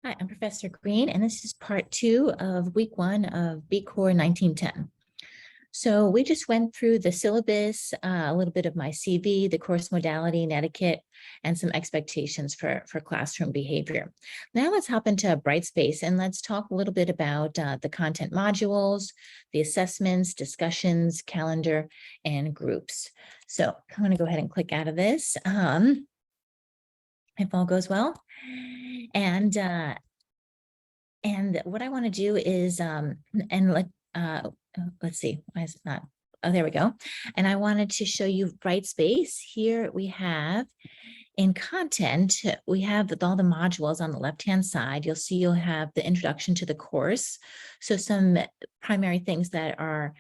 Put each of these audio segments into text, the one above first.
Hi, I'm Professor Green, and this is part 2 of week 1 of BCOR 1910. So we just went through the syllabus, a little bit of my CV, the course modality and etiquette, and some expectations for classroom behavior. Now let's hop into Brightspace and let's talk a little bit about the content modules, the assessments, discussions, calendar, and groups. So I'm going to go ahead and click out of this. If all goes well. And what I want to do is, let's see, why is it not? Oh, there we go. And I wanted to show you Brightspace. Here we have in content, we have all the modules on the left-hand side. You'll see you'll have the introduction to the course. So some primary things that are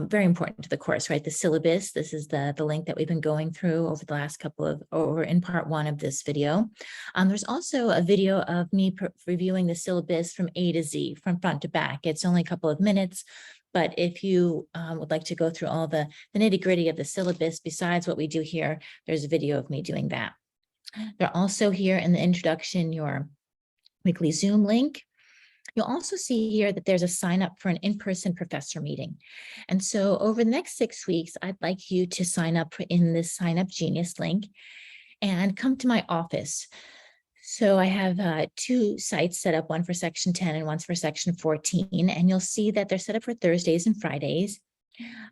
very important to the course, right? The syllabus, this is the link that we've been going through over the last or in part 1 of this video. There's also a video of me reviewing the syllabus from A to Z, from front to back. It's only a couple of minutes, but if you would like to go through all the nitty-gritty of the syllabus, besides what we do here, there's a video of me doing that. They're also here in the introduction, your weekly Zoom link. You'll also see here that there's a sign up for an in-person professor meeting. And so over the next 6 weeks, I'd like you to sign up in this Sign Up Genius link and come to my office. So I have 2 sites set up, one for section 10 and one for section 14. And you'll see that they're set up for Thursdays and Fridays.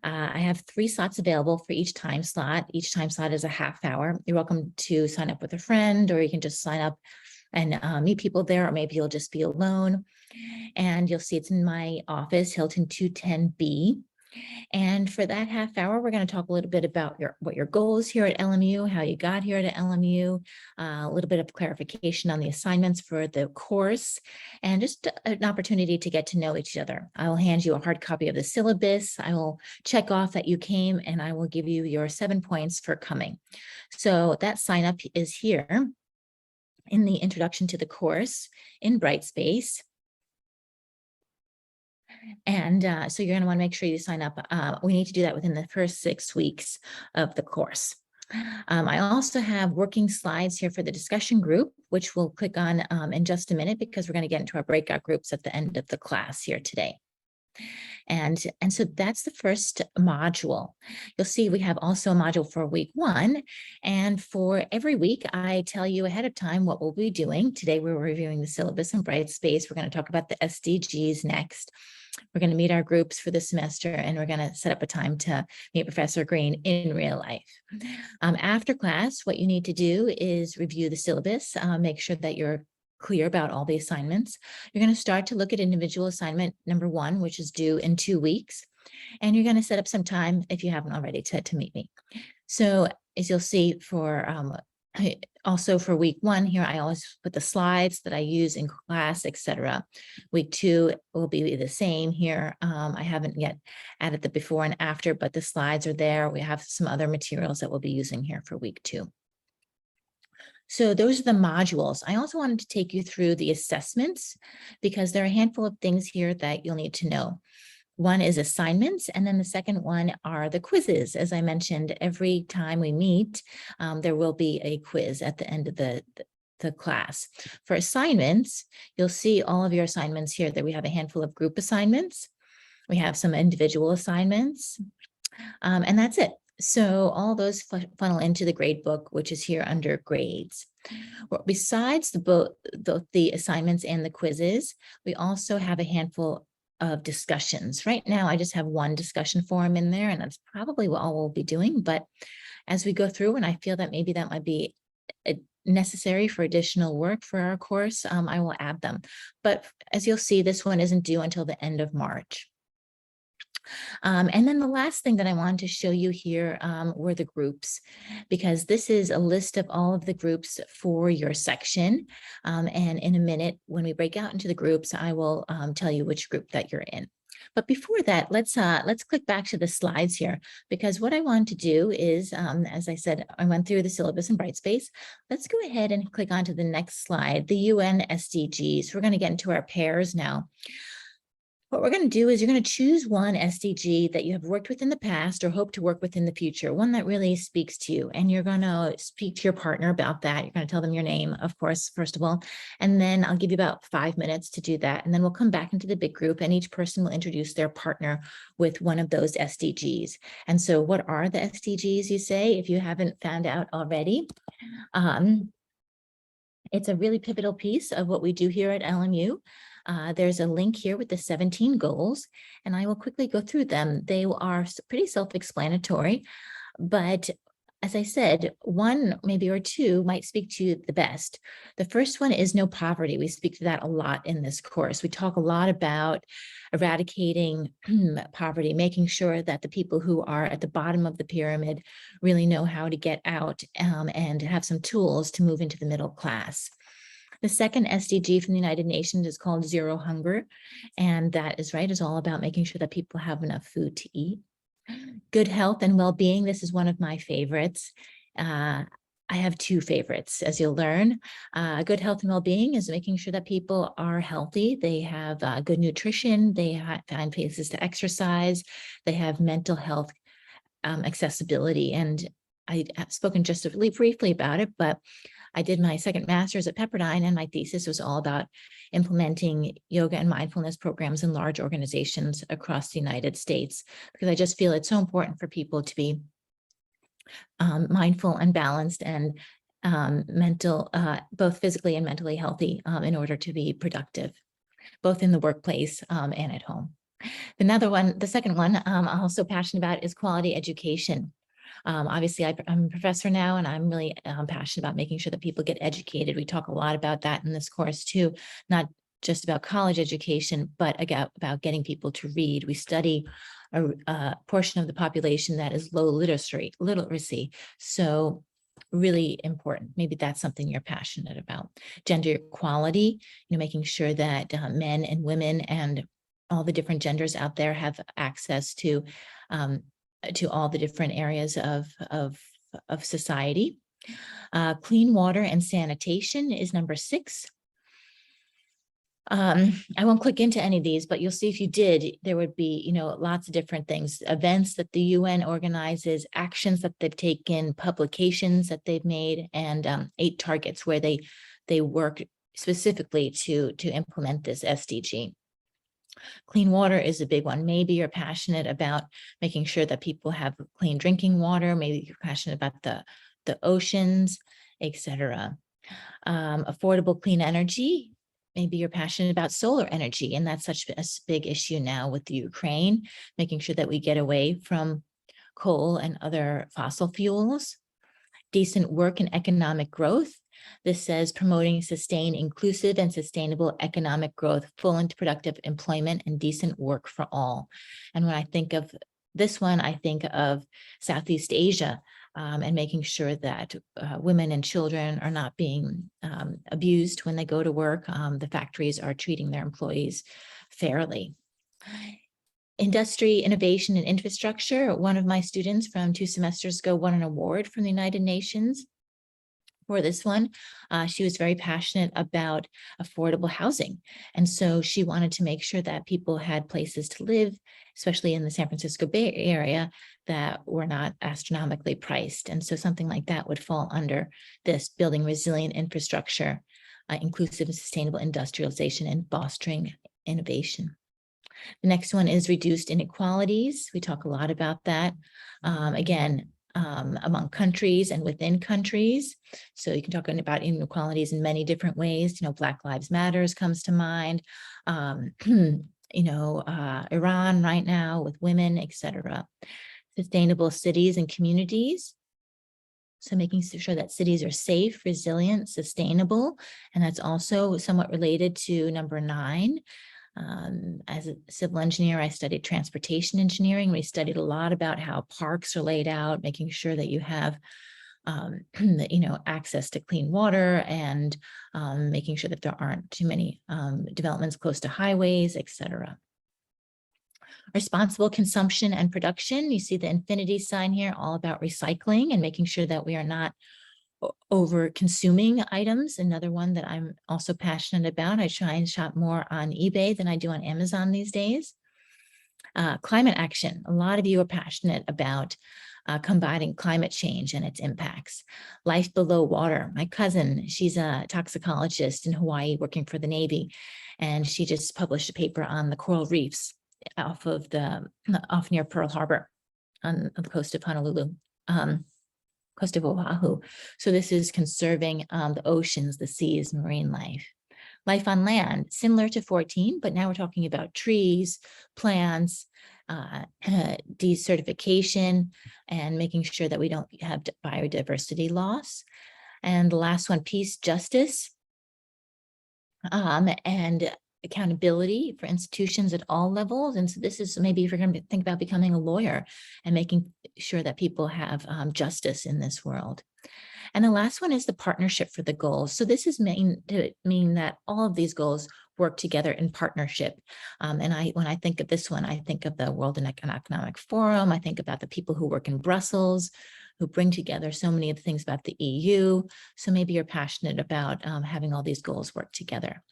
I have 3 slots available for each time slot. Each time slot is a half hour. You're welcome to sign up with a friend, or you can just sign up and meet people there, or maybe you'll just be alone. And you'll see it's in my office, Hilton 210B. And for that half hour, we're going to talk a little bit about what your goals here at LMU, how you got here at LMU, a little bit of clarification on the assignments for the course, and just an opportunity to get to know each other. I will hand you a hard copy of the syllabus. I will check off that you came, and I will give you your 7 points for coming. So that sign up is here in the introduction to the course in Brightspace. And so you're going to want to make sure you sign up. We need to do that within the first 6 weeks of the course. I also have working slides here for the discussion group, which we'll click on in just a minute, because we're going to get into our breakout groups at the end of the class here today. And so that's the first module. You'll see we have also a module for week 1. And for every week, I tell you ahead of time what we'll be doing. Today, we're reviewing the syllabus in Brightspace. We're going to talk about the SDGs next. We're going to meet our groups for the semester, and we're going to set up a time to meet Professor Green in real life. After class, what you need to do is review the syllabus, make sure that you're clear about all the assignments. You're going to start to look at individual assignment number 1, which is due in 2 weeks. And you're going to set up some time, if you haven't already, to meet me. So as you'll see also for week 1 here, I always put the slides that I use in class, etc. Week 2 will be the same here. I haven't yet added the before and after, but the slides are there. We have some other materials that we'll be using here for week 2. So those are the modules. I also wanted to take you through the assessments, because there are a handful of things here that you'll need to know. One is assignments, and then the second one are the quizzes. As I mentioned, every time we meet, there will be a quiz at the end of the class. For assignments, you'll see all of your assignments here, that we have a handful of group assignments. We have some individual assignments, and that's it. So all those funnel into the grade book, which is here under grades. Well, besides the assignments and the quizzes, we also have a handful of discussions. Right now, I just have 1 discussion forum in there, and that's probably what all we'll be doing. But as we go through, and I feel that maybe that might be necessary for additional work for our course, I will add them. But as you'll see, this one isn't due until the end of March. And then the last thing that I wanted to show you here were the groups, because this is a list of all of the groups for your section. And in a minute, when we break out into the groups, I will tell you which group that you're in. But before that, let's click back to the slides here, because what I want to do is, as I said, I went through the syllabus in Brightspace. Let's go ahead and click on to the next slide, the UN SDGs. We're going to get into our pairs now. What we're going to do is you're going to choose one SDG that you have worked with in the past or hope to work with in the future, one that really speaks to you. And you're going to speak to your partner about that. You're going to tell them your name, of course, first of all, and then I'll give you about 5 minutes to do that. And then we'll come back into the big group and each person will introduce their partner with one of those SDGs. And so what are the SDGs, you say, if you haven't found out already? It's a really pivotal piece of what we do here at LMU. There's a link here with the 17 goals, and I will quickly go through them. They are pretty self-explanatory, but as I said, one maybe or two might speak to you the best. The first one is no poverty. We speak to that a lot in this course. We talk a lot about eradicating poverty, making sure that the people who are at the bottom of the pyramid really know how to get out and have some tools to move into the middle class. The second SDG from the United Nations is called Zero Hunger, and that is all about making sure that people have enough food to eat. Good health and well-being. This is one of my favorites. I have two favorites, as you'll learn. Good health and well-being is making sure that people are healthy. They have good nutrition. They find places to exercise. They have mental health accessibility. And I have spoken just really briefly about it, but I did my second master's at Pepperdine, and my thesis was all about implementing yoga and mindfulness programs in large organizations across the United States, because I just feel it's so important for people to be mindful and balanced and both physically and mentally healthy in order to be productive, both in the workplace and at home. The second one I'm also passionate about is quality education. Obviously, I'm a professor now, and I'm really passionate about making sure that people get educated. We talk a lot about that in this course too, not just about college education, but about getting people to read. We study a portion of the population that is low literacy. So really important. Maybe that's something you're passionate about. Gender equality, making sure that men and women and all the different genders out there have access to all the different areas of society. Clean water and sanitation is number 6. I won't click into any of these, but you'll see if you did, there would be, lots of different things, events that the UN organizes, actions that they've taken, publications that they've made, and 8 targets where they work specifically to implement this SDG. Clean water is a big one. Maybe you're passionate about making sure that people have clean drinking water. Maybe you're passionate about the oceans, etc. Affordable clean energy. Maybe you're passionate about solar energy, and that's such a big issue now with the Ukraine, making sure that we get away from coal and other fossil fuels. Decent work and economic growth. This says promoting sustained, inclusive, and sustainable economic growth, full and productive employment, and decent work for all. And when I think of this one, I think of Southeast Asia and making sure that women and children are not being abused when they go to work. The factories are treating their employees fairly. Industry, innovation, and infrastructure. One of my students from 2 semesters ago won an award from the United Nations for this one. She was very passionate about affordable housing. And so she wanted to make sure that people had places to live, especially in the San Francisco Bay Area, that were not astronomically priced. And so something like that would fall under this: building resilient infrastructure, inclusive and sustainable industrialization, and fostering innovation. The next one is reduced inequalities. We talk a lot about that. Again, among countries and within countries. So you can talk about inequalities in many different ways. Black Lives Matters comes to mind. Iran right now with women, etc. Sustainable cities and communities. So making sure that cities are safe, resilient, sustainable. And that's also somewhat related to number 9. As a civil engineer, I studied transportation engineering. We studied a lot about how parks are laid out, making sure that you have, access to clean water, and making sure that there aren't too many developments close to highways, etc. Responsible consumption and production. You see the infinity sign here, all about recycling and making sure that we are not over consuming items, another one that I'm also passionate about. I try and shop more on eBay than I do on Amazon these days. Climate action. A lot of you are passionate about combating climate change and its impacts. Life below water. My cousin, she's a toxicologist in Hawaii working for the Navy, and she just published a paper on the coral reefs off near Pearl Harbor on the coast of Honolulu. Coast of Oahu. So this is conserving the oceans, the seas, marine life. Life on land, similar to 14, but now we're talking about trees, plants, desertification, and making sure that we don't have biodiversity loss. And the last one, peace, justice, and accountability for institutions at all levels. And so this is maybe if you're going to think about becoming a lawyer and making sure that people have justice in this world. And the last one is the partnership for the goals. So this is mean that all of these goals work together in partnership. And when I think of this one, I think of the World Economic Forum. I think about the people who work in Brussels, who bring together so many of the things about the EU. So maybe you're passionate about having all these goals work together.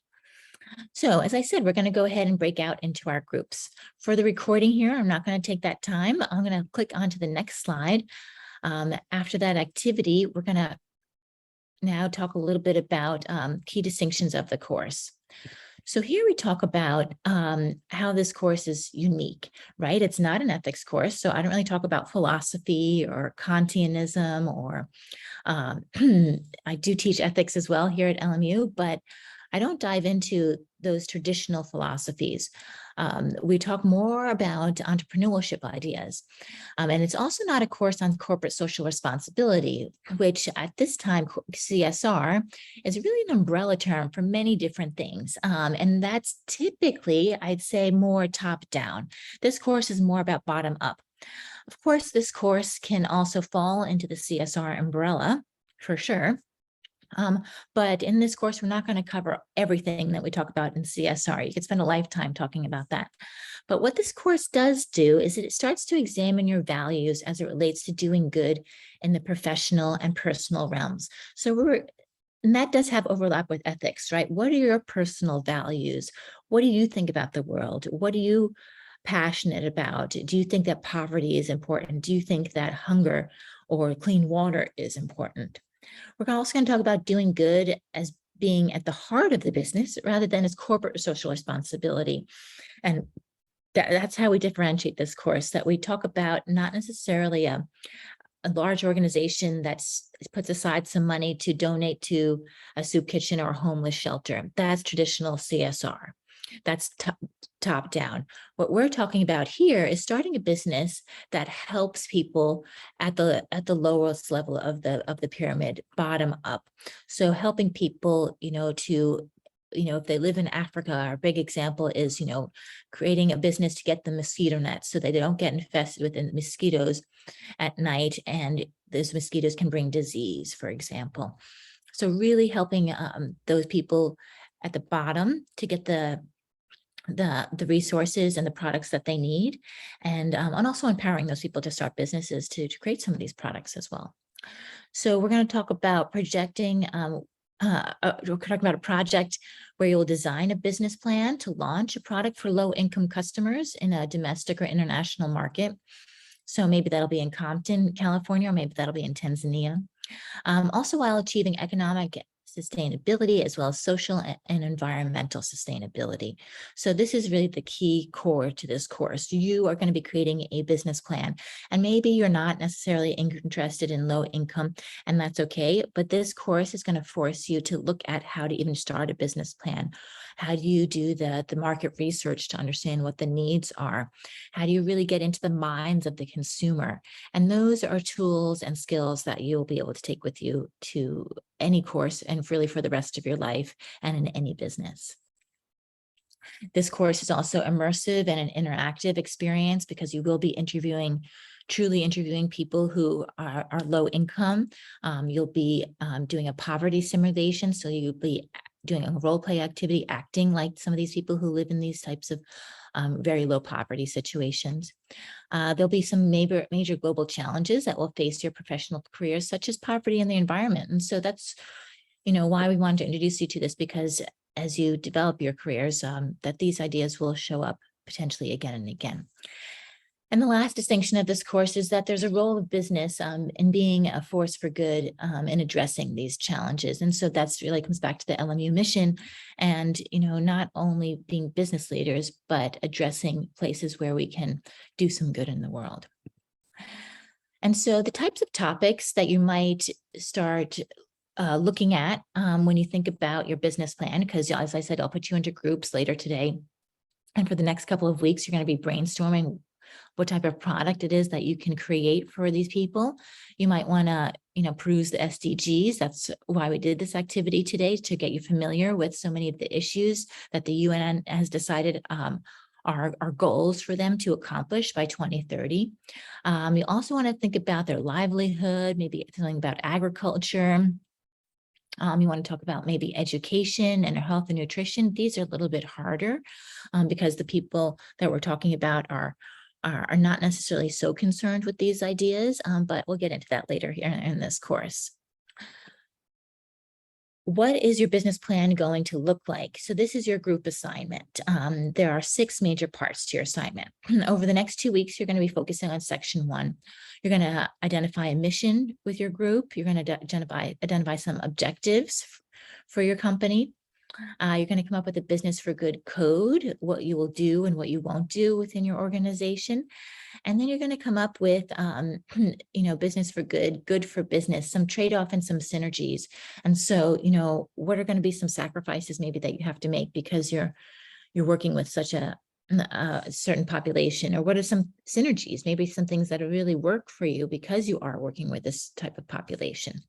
So as I said, we're going to go ahead and break out into our groups. For the recording here, I'm not going to take that time. I'm going to click onto the next slide. After that activity, we're going to now talk a little bit about key distinctions of the course. So here we talk about how this course is unique, right? It's not an ethics course, so I don't really talk about philosophy or Kantianism or I do teach ethics as well here at LMU, but I don't dive into those traditional philosophies. We talk more about entrepreneurship ideas. And it's also not a course on corporate social responsibility, which at this time, CSR is really an umbrella term for many different things. And that's typically, I'd say, more top down. This course is more about bottom up. Of course, this course can also fall into the CSR umbrella for sure. But in this course, we're not going to cover everything that we talk about in CSR. You could spend a lifetime talking about that. But what this course does do is it starts to examine your values as it relates to doing good in the professional and personal realms. And that does have overlap with ethics, right? What are your personal values? What do you think about the world? What are you passionate about? Do you think that poverty is important? Do you think that hunger or clean water is important? We're also going to talk about doing good as being at the heart of the business rather than as corporate social responsibility. And that's how we differentiate this course, that we talk about not necessarily a large organization that puts aside some money to donate to a soup kitchen or a homeless shelter. That's traditional CSR. That's top down. What we're talking about here is starting a business that helps people at the lowest level of the pyramid, bottom up. So helping people, if they live in Africa, our big example is, creating a business to get the mosquito nets so that they don't get infested with the mosquitoes at night, and those mosquitoes can bring disease, for example. So really helping those people at the bottom to get the resources and the products that they need, and also empowering those people to start businesses to create some of these products as well. So we're going to talk about projecting. We're talking about a project where you'll design a business plan to launch a product for low-income customers in a domestic or international market. So maybe that'll be in Compton, California, or maybe that'll be in Tanzania. Also while achieving economic sustainability as well as social and environmental sustainability. So this is really the key core to this course. You are going to be creating a business plan, and maybe you're not necessarily interested in low income, and that's okay. But this course is going to force you to look at how to even start a business plan. How do you do the market research to understand what the needs are? How do you really get into the minds of the consumer? And those are tools and skills that you'll be able to take with you to any course and really for the rest of your life and in any business. This course is also immersive and an interactive experience because you will be truly interviewing people who are low income. You'll be doing a poverty simulation. So you'll be doing a role play activity, acting like some of these people who live in these types of very low poverty situations. There'll be some major global challenges that will face your professional careers, such as poverty and the environment. And so that's, why we wanted to introduce you to this, because as you develop your careers, that these ideas will show up potentially again and again. And the last distinction of this course is that there's a role of business in being a force for good in addressing these challenges. And so that's really comes back to the LMU mission and, not only being business leaders, but addressing places where we can do some good in the world. And so the types of topics that you might start looking at when you think about your business plan, because as I said, I'll put you into groups later today. And for the next couple of weeks, you're going to be brainstorming what type of product it is that you can create for these people. You might want to, peruse the SDGs. That's why we did this activity today, to get you familiar with so many of the issues that the UN has decided are goals for them to accomplish by 2030. You also want to think about their livelihood, maybe something about agriculture. You want to talk about maybe education and health and nutrition. These are a little bit harder because the people that we're talking about are not necessarily so concerned with these ideas, but we'll get into that later here in this course. What is your business plan going to look like? So this is your group assignment. There are 6 major parts to your assignment. Over the next 2 weeks, you're going to be focusing on section 1. You're going to identify a mission with your group. You're going to identify some objectives for your company. You're going to come up with a business for good code, what you will do and what you won't do within your organization. And then you're going to come up with, business for good for business, some trade-off and some synergies. And so, what are going to be some sacrifices maybe that you have to make because you're working with such a certain population, or what are some synergies, maybe some things that really work for you because you are working with this type of population.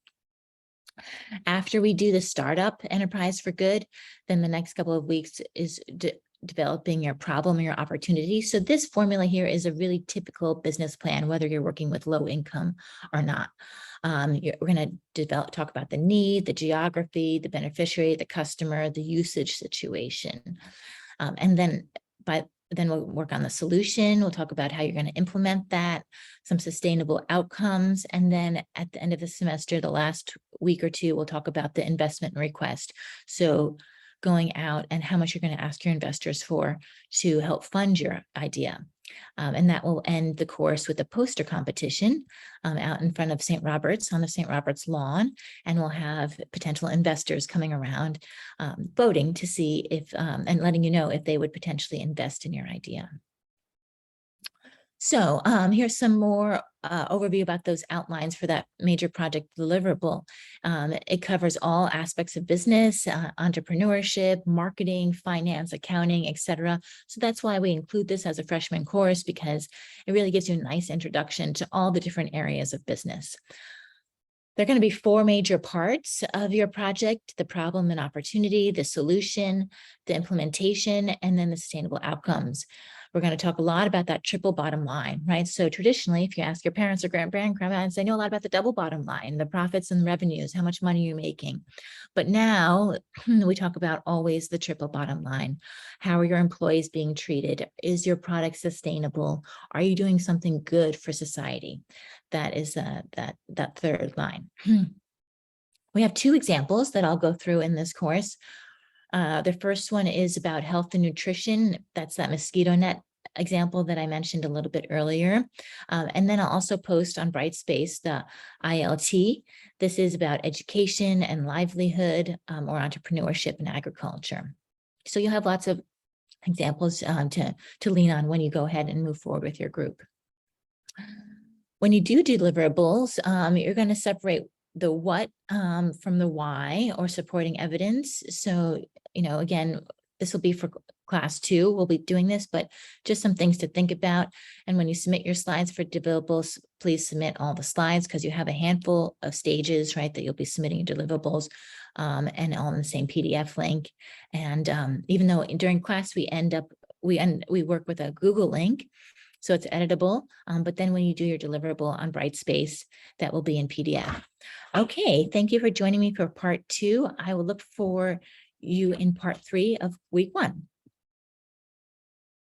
After we do the startup enterprise for good, then the next couple of weeks is developing your problem or your opportunity. So this formula here is a really typical business plan, whether you're working with low income or not. We're going to talk about the need, the geography, the beneficiary, the customer, the usage situation. And then we'll work on the solution. We'll talk about how you're going to implement that, some sustainable outcomes. And then at the end of the semester, the last week or two, we'll talk about the investment request. So going out and how much you're going to ask your investors for to help fund your idea. And that will end the course with a poster competition out in front of St. Robert's on the St. Robert's lawn. And we'll have potential investors coming around voting to see if, and letting you know if they would potentially invest in your idea. So here's some more overview about those outlines for that major project deliverable. It covers all aspects of business, entrepreneurship, marketing, finance, accounting, etc. So that's why we include this as a freshman course, because it really gives you a nice introduction to all the different areas of business. There are going to be 4 major parts of your project: the problem and opportunity, the solution, the implementation, and then the sustainable outcomes. We're going to talk a lot about that triple bottom line, right? So traditionally, if you ask your parents or grandparents, they know a lot about the double bottom line, the profits and revenues, how much money you're making. But now we talk about always the triple bottom line. How are your employees being treated? Is your product sustainable? Are you doing something good for society? That is that third line. We have 2 examples that I'll go through in this course. The first one is about health and nutrition. That's that mosquito net example that I mentioned a little bit earlier. And then I'll also post on Brightspace the ILT. This is about education and livelihood, or entrepreneurship and agriculture. So you'll have lots of examples to lean on when you go ahead and move forward with your group. When you do deliverables, you're going to separate the what from the why, or supporting evidence. So, again, this will be for class 2. We'll be doing this, but just some things to think about. And when you submit your slides for deliverables, please submit all the slides, because you have a handful of stages, right, that you'll be submitting your deliverables, and all in the same PDF link. And even though during class we work with a Google link, so it's editable, but then when you do your deliverable on Brightspace, that will be in PDF. Okay, thank you for joining me for part 2. I will look for you in part 3 of week 1.